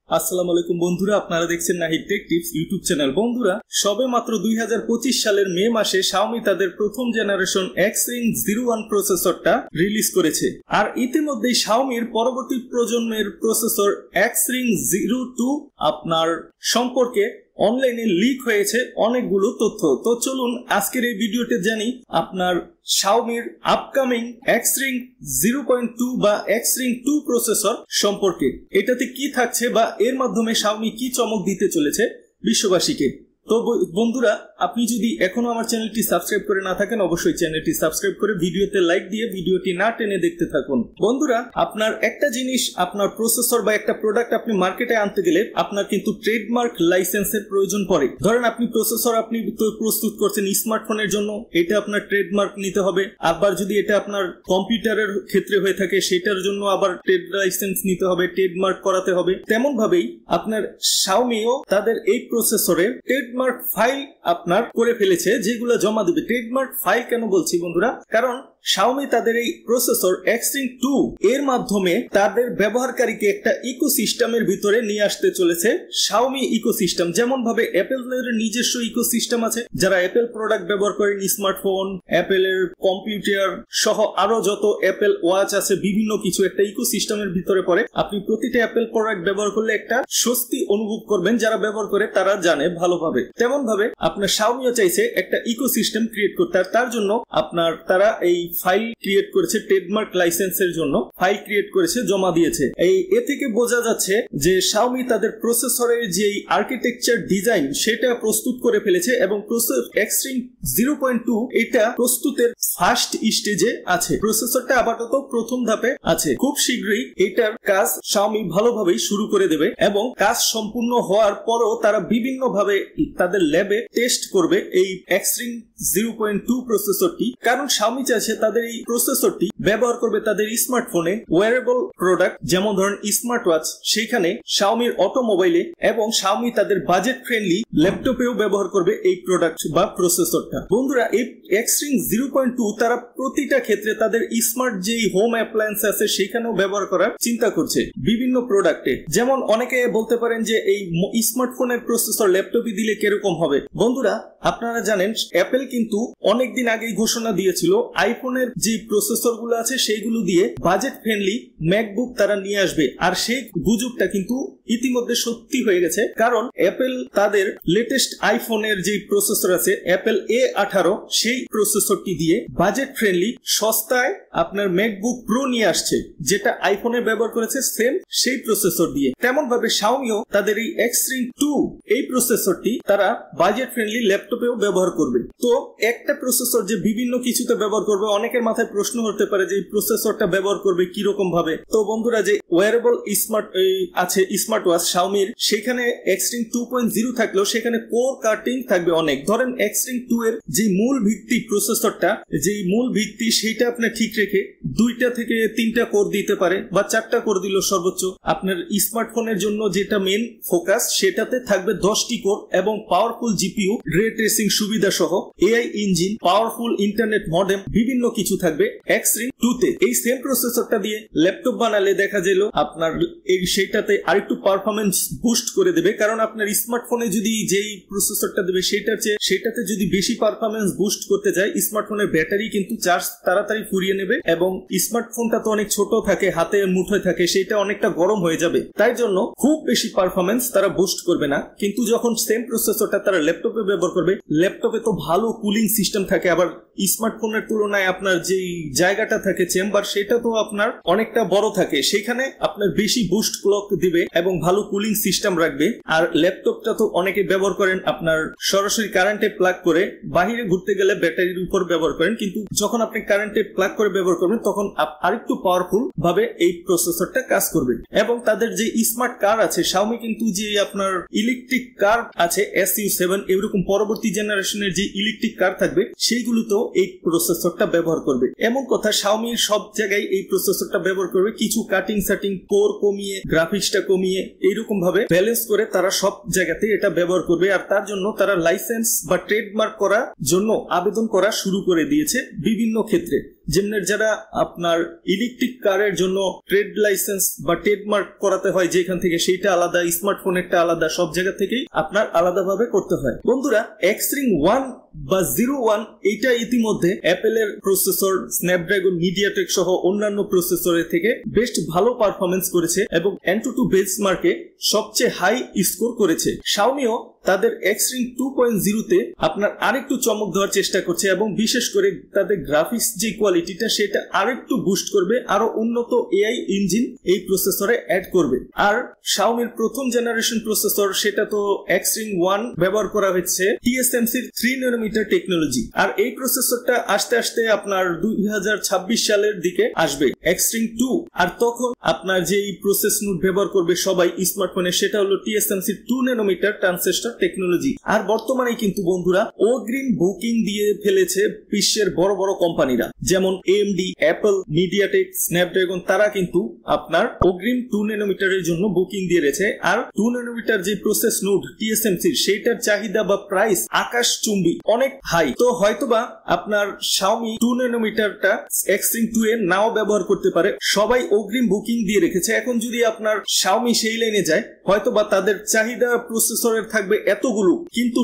আসসালামু আলাইকুম বন্ধুরা, আপনারা দেখছেন Nahid take tips YouTube channel. বন্ধুরা, সবে মাত্র 2025 সালের মে মাসে Xiaomi তাদের প্রথম জেনারেশন Xring 01 প্রসেসরটা রিলিজ করেছে। আর ইতিমধ্যেই Xiaomiর পরবর্তী প্রজন্মের প্রসেসর Xring 02 আপনার সম্পর্কে অনলাইনে লিক হয়েছে অনেকগুলো তথ্য। তো চলুন আজকের এই ভিডিওতে জানি আপনার Xiaomiর আপকামিং Xring 0.2 বা Xring 2 প্রসেসর সম্পর্কে। এটাতে কি থাকছে বা এর মাধ্যমে Xiaomi কি চমক দিতে চলেছে বিশ্ববাসীকে। তো বন্ধুরা, আপনি যদি এখনো আমার চ্যানেলটি সাবস্ক্রাইব করে না থাকেন, অবশ্যই চ্যানেলটি সাবস্ক্রাইব করে ভিডিওতে লাইক দিয়ে ভিডিওটি না টেনে দেখতে থাকুন। বন্ধুরা, আপনার একটা জিনিস, আপনার প্রসেসর বা একটা প্রোডাক্ট আপনি মার্কেটে আনতে গেলে আপনার কিন্তু ট্রেডমার্ক লাইসেন্সের প্রয়োজন পড়ে। ধরেন আপনি প্রসেসর আপনি প্রস্তুত করছেন স্মার্টফোনের জন্য, এটা আপনার ট্রেডমার্ক নিতে হবে। আবার যদি এটা আপনার কম্পিউটারের ক্ষেত্রে হয়ে থাকে সেটার জন্য আবার ট্রেড লাইসেন্স নিতে হবে, ট্রেডমার্ক করাতে হবে। তেমন ভাবেই আপনার Xiaomiও তাদের এই প্রসেসরে ট্রেডমার্ক ফাইল আপনার করে ফেলেছে, যেগুলো জমা দেবে। ট্রেডমার্ক ফাইল কেন বলছি বন্ধুরা? কারণ Xiaomi তাদের এই প্রসেসর Xring 2 এর মাধ্যমে তাদের ব্যবহারকারীকে একটা ইকোসিস্টেমের ভিতরে নিয়ে আসতে চলেছে। Xiaomi ইকোসিস্টেম, যেমন ভাবে অ্যাপেলের নিজস্ব ইকোসিস্টেম আছে, যারা অ্যাপেল প্রোডাক্ট ব্যবহার করেন, স্মার্টফোন, অ্যাপেলের কম্পিউটার সহ আরো যত অ্যাপেল ওয়াচ আছে, বিভিন্ন কিছু একটা ইকোসিস্টেমের ভিতরে পড়ে। আপনি প্রতিটা অ্যাপেল প্রোডাক্ট ব্যবহার করলে একটা স্বস্তি অনুভব করবেন, যারা ব্যবহার করে তারা জানে ভালোভাবে। তেমন ভাবে আপনার Xiaomiও চাইছে একটা ইকোসিস্টেম ক্রিয়েট করতে, আর তার জন্য আপনার তারা এই ফাইল ক্রিয়েট করেছে, ট্রেডমার্ক লাইসেন্সের জন্য ফাইল ক্রিয়েট করেছে, জমা দিয়েছে। এ থেকে বোঝা যাচ্ছে যে Xiaomi তাদের প্রসেসরের যে আর্কিটেকচার ডিজাইন সেটা প্রস্তুত করে ফেলেছে এবং Xring 0.2 এটা প্রস্তুতের ফার্স্ট স্টেজে আছে। প্রসেসরটা আপাতত প্রথম ধাপে আছে। খুব শীঘ্রই এটার কাজ Xiaomi ভালোভাবেই শুরু করে দেবে এবং কাজ সম্পূর্ণ হওয়ার পরও তারা বিভিন্ন ভাবে তাদের ল্যাবে টেস্ট করবে এই Xring 0.2 প্রসেসরটি। কারণ Xiaomi চাইছে তাদের এই প্রসেসরটি ব্যবহার করবে তাদের স্মার্টফোনে, ওয়্যারেবল প্রোডাক্ট যেমন ধরেন স্মার্ট ওয়াচ, সেখানে Xiaomiর অটোমোবাইলে এবং Xiaomi তাদের বাজেট ফ্রেন্ডলি ল্যাপটপেও ব্যবহার করবে এই প্রোডাক্ট বা প্রসেসরটা। বন্ধুরা, এই Xring 0.2 তারা প্রতিটা ক্ষেত্রে তাদের স্মার্ট যেই হোম অ্যাপ্লায়েন্স আছে সেখানেও ব্যবহার করার চিন্তা করছে বিভিন্ন প্রোডাক্টে। যেমন অনেকে বলতে পারেন যে এই স্মার্টফোনের প্রসেসর ল্যাপটপে দিলে কিরকম হবে। বন্ধুরা, আপনারা জানেন অ্যাপেল কিন্তু অনেকদিন আগেই ঘোষণা দিয়েছিল আইফোনের যে প্রসেসর গুলো আছে সেইগুলো দিয়ে বাজেট ফ্রেন্ডলি ম্যাকবুক তারা নিয়ে আসবে। আর সেই গুজবটা কিন্তু ইতিমধ্যে সত্যি হয়ে গেছে, কারণ অ্যাপেল তাদের লেটেস্ট আইফোনের যে প্রসেসর আছে অ্যাপেল A18 সেই প্রসেসরটি দিয়ে বাজেট ফ্রেন্ডলি সস্তায় আপনার ম্যাকবুক প্রো নিয়ে আসছে, যেটা আইফোনে ব্যবহার করেছে সেম সেই প্রসেসর দিয়ে। তেমন ভাবে Xiaomiও তাদের এই Xring 2 এই প্রসেসরটি তারা বাজেট ফ্রেন্ডলি ল্যাপটপেও ব্যবহার করবে। তো একটা প্রসেসর যে বিভিন্ন কিছুতে ব্যবহার করবে, অনেকের মাথায় প্রশ্ন হতে পারে যে এই প্রসেসরটা ব্যবহার করবে কিরকম ভাবে। তো বন্ধুরা, যে ওয়্যারেবল স্মার্ট আছে স্মার্ট ওয়াচ Xiaomiর, সেখানে Xring 2.0 থাকলেও সেখানে কোর কাটিং থাকবে অনেক। ধরেন Xring 2 এর যে মূল ভিত্তি প্রসেসরটা, যে মূল ভিত্তি সেইটা আপনার ঠিক রেখে 2টা থেকে 3টা কোর দিতে পারে বা 4টা কোর দিল সর্বোচ্চ। আপনার স্মার্টফোনের জন্য যেটা মেন ফোকাস সেটাতে থাকবে 10টি কোর এবং পাওয়ারফুল জিপিইউ, রে ট্রেসিং সুবিধা সহ AI engine, powerful internet modem, বিভিন্ন কিছু থাকবে Xring 2 তে। এই সেম প্রসেসরটা দিয়ে ল্যাপটপ বানালে দেখা গেল আপনার এই সেইটাতে আরেকটু পারফরম্যান্স বুস্ট করে দেবে। কারণ আপনার স্মার্টফোনে যদি যেই প্রসেসরটা দেবে সেটাতে যদি বেশি পারফরম্যান্স বুস্ট করতে যায়, স্মার্টফোনের ব্যাটারি কিন্তু চার্জ তাড়াতাড়ি ফুরিয়ে নেবে এবং স্মার্টফোনটা তো অনেক ছোট থাকে, হাতের মুঠোয় থাকে, সেটা অনেকটা গরম হয়ে যাবে। তাই জন্য খুব বেশি পারফরম্যান্স তারা বুস্ট করবে না। কিন্তু যখন সেম প্রসেসরটা তারা ল্যাপটপে ব্যবহার করবে, ল্যাপটপে তো ভালো কুলিং সিস্টেম থাকে, আবার স্মার্টফোনের তুলনায় আপনার যেই জায়গাটা থাকে চেম্বার সেটা তো আপনার অনেকটা বড় থাকে, সেখানে আপনার বেশি বুস্ট ক্লক দিবে এবং ভালো কুলিং সিস্টেম রাখবে। আর ল্যাপটপটা তো অনেকে ব্যবহার করেন আপনার সরাসরি কারেন্টে প্লাগ করে, বাহিরে ঘুরতে গেলে ব্যাটারির উপর ব্যবহার করেন, কিন্তু যখন আপনি কারেন্টে প্লাগ করে ব্যবহার করবেন তখন আরেকটু পাওয়ারফুল ভাবে এই প্রসেসরটা কাজ করবে। এবং তাদের যে স্মার্ট কার আছে, Xiaomi কিন্তু যে আপনার ইলেকট্রিক কার আছে SU7 এরকম পরবর্তী জেনারেশনের যে ইলেকট্রিক কার থাকবে সেইগুলোতেও এই প্রসেসরটা ব্যবহার করবে। এমন কথা Xiaomi সব জায়গায় এই প্রসেসরটা ব্যবহার করবে, কিছু কাটিং সাটিং কোর কমিয়ে গ্রাফিক্সটা কমিয়ে এইরকম ভাবে ব্যালেন্স করে তারা সব জায়গাতে এটা ব্যবহার করবে। আর তার জন্য তারা লাইসেন্স বা ট্রেডমার্ক করার জন্য আবেদন করা শুরু করে দিয়েছে বিভিন্ন ক্ষেত্রে। যেমন যারা আপনার ইলেকট্রিক কারের জন্য ট্রেড লাইসেন্স বা ট্রেডমার্ক করাতে হয় যেখান থেকে, সেইটা আলাদা, স্মার্টফোনেরটা আলাদা, সব জায়গা থেকেই আপনার আলাদাভাবে করতে হয়। বন্ধুরা, Xring 1 বা 01 এইটা ইতিমধ্যে অ্যাপেলের প্রসেসর স্ন্যাপড্রাগন মিডিয়াটেক সহ অন্যান্য প্রসেসরের থেকে বেশ ভালো পারফরমেন্স করেছে এবং AnTuTu বেঞ্চমার্কে সবচেয়ে হাই স্কোর করেছে। Xiaomiও তাদের Xring 2.0 তে আপনার আরেকটু চমক দেওয়ার চেষ্টা করছে এবং বিশেষ করে তাদের গ্রাফিক্স যে কোয়ালিটিটা সেটা আরেকটু বুস্ট করবে, আরো উন্নত AI ইঞ্জিন এই প্রসেসরে অ্যাড করবে। আর Xiaomiর প্রথম জেনারেশন প্রসেসর সেটা তো Xring 1 ব্যবহার করা হচ্ছে TSMC 3 nanometer টেকনোলজি। আর এই প্রসেসরটা আস্তে আস্তে আপনার 2026 সালের দিকে আসবে Xring 2। আর তখন আপনার যে প্রসেস নোড ব্যবহার করবে সবাই স্মার্টফোনে সেটা হলো TSMC 2 nanometer ট্রানজিস্টর টেকনোলজি। আর বর্তমানে কিন্তু বন্ধুরা অগ্রিম বুকিং দিয়ে ফেলেছে বিশ্বের বড় বড় কোম্পানিরা, যেমন AMD, অ্যাপল, মিডিয়াটেক, স্ন্যাপড্রাগন, তারা কিন্তু আপনার অগ্রিম 2 ন্যানোমিটারের জন্য বুকিং দিয়ে রয়েছে। আর 2 ন্যানোমিটার যে প্রসেস নোড TSMC সেইটার চাহিদা বা প্রাইস আকাশচুম্বী, অনেক হাই। তো হয়তোবা আপনার Xiaomi 2 ন্যানোমিটারটা Xring 2 এ নাও ব্যবহার করতে পারে, সবাই অগ্রিম বুকিং দিয়ে রেখেছে। এখন যদি আপনার Xiaomi সেই লাইনে যায়, হয়তোবা তাদের চাহিদা প্রসেসরের থাকবে এতগুলো, কিন্তু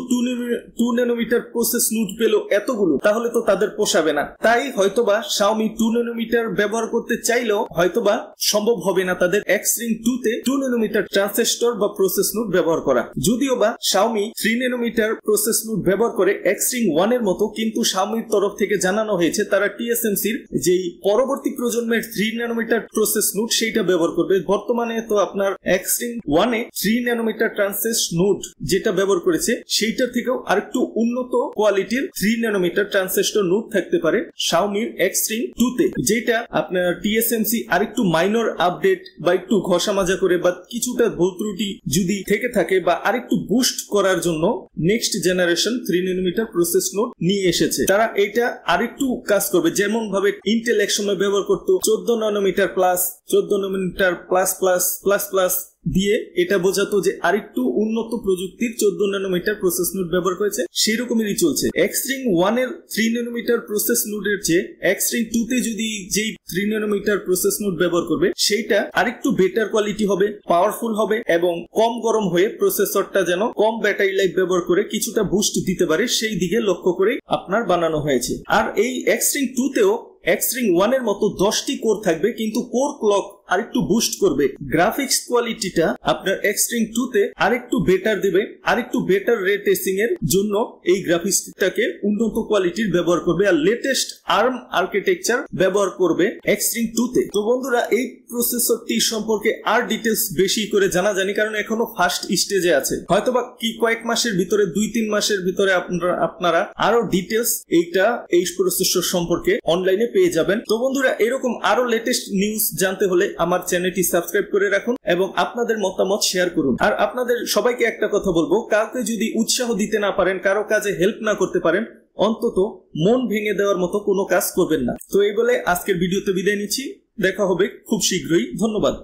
2 ন্যানোমিটার প্রসেস নোড পেল এতগুলো, তাহলে তো তাদের পোষাবে না। তাই হয়তোবা Xiaomi 2 ন্যানোমিটার ব্যবহার করতে চাইলেও হয়তোবা সম্ভব হবে না তাদের Xring 2 তে 2 ন্যানোমিটার ট্রানজিস্টর বা প্রসেস নোড ব্যবহার করা। যদিও বা Xiaomi 3 ন্যানোমিটার প্রসেস নোড ব্যবহার করে Xring 1 এর মতো, কিন্তু Xiaomiর তরফ থেকে জানানো হয়েছে তারা TSMCর যেই পরবর্তী প্রজন্মের 3 ন্যানোমিটার প্রসেস নোড সেইটা ব্যবহার করবে। বর্তমানে তো আপনার Xring 1 এ 3 ন্যানোমিটার ট্রানজিস্টর নোড যেটা ব্যবহার করেছে সেইটা থেকেও আরেকটু উন্নত কোয়ালিটির 3 ন্যানোমিটার ট্রানজিস্টর নোড থাকতে পারে Xiaomiর Xring 2 তে, যেটা আপনার TSMC আরেকটু মাইনর আপডেট বা একটু ঘষা মাজা করে বা কিছুটা ভুল ত্রুটি যদি থেকে থাকে বা আরেকটু বুস্ট করার জন্য next generation 3 nanometre process node নিয়ে এসেছে। তারা এটা আরেকটু কাজ করবে, যেমন ভাবে ইন্টেল এক সময় ব্যবহার করতো 14 nanometre plus, 14 nanometre plus plus plus plus দিয়ে এটা বোঝাতো যে আরেকটু উন্নত প্রযুক্তির 14 ন্যানোমিটার প্রসেস নোড ব্যবহার করেছে, সেই রকমই চলছে। Xring 1 এর 3 ন্যানোমিটার প্রসেস নোডের চেয়ে Xring 2 তে যদি যেই 3 ন্যানোমিটার প্রসেস নোড ব্যবহার করবে সেইটা আরেকটু বেটার কোয়ালিটি হবে, পাওয়ারফুল হবে এবং কম গরম হয়ে প্রসেসরটা যেন কম ব্যাটারি লাইফ ব্যবহার করে কিছুটা বুস্ট দিতে পারে, সেই দিকে লক্ষ্য করে আপনার বানানো হয়েছে। আর এই Xring 2 তেও Xring 1 এর মতো 10টি কোর থাকবে, কিন্তু কোর ক্লক আরেকটু বুস্ট করবে। গ্রাফিক্স কোয়ালিটিটা আপনার Xring 2 তে আরেকটু বেটার দিবে, আরেকটু বেটার রে ট্রেসিং এর জন্য এই গ্রাফিক্সটাকে উন্নত কোয়ালিটির ব্যবহার করবে আর লেটেস্ট ARM আর্কিটেকচার ব্যবহার করবে Xring 2 তে। তো বন্ধুরা, এই প্রসেসরটি সম্পর্কে আর ডিটেলস বেশি করে জানা জানি, কারণ এখনো ফার্স্ট স্টেজে আছে। হয়তোবা কি কয়েক মাসের ভিতরে, 2-3 মাসের ভিতরে আপনারা আরো ডিটেলস এই প্রসেসর সম্পর্কে অনলাইনে পেয়ে যাবেন। তো বন্ধুরা, এরকম আরো লেটেস্ট নিউজ জানতে হলে আমার চ্যানেলটি সাবস্ক্রাইব করে রাখুন এবং আপনাদের মতামত শেয়ার করুন। আর আপনাদের সবাইকে একটা কথা বলবো, কাউকে যদি উৎসাহ দিতে না পারেন, কারো কাজে হেল্প না করতে পারেন, অন্তত মন ভেঙে দেওয়ার মতো কোনো কাজ করবেন না। তো এই বলে আজকের ভিডিওতে বিদায় নিচ্ছি, দেখা হবে খুব শীঘ্রই। ধন্যবাদ।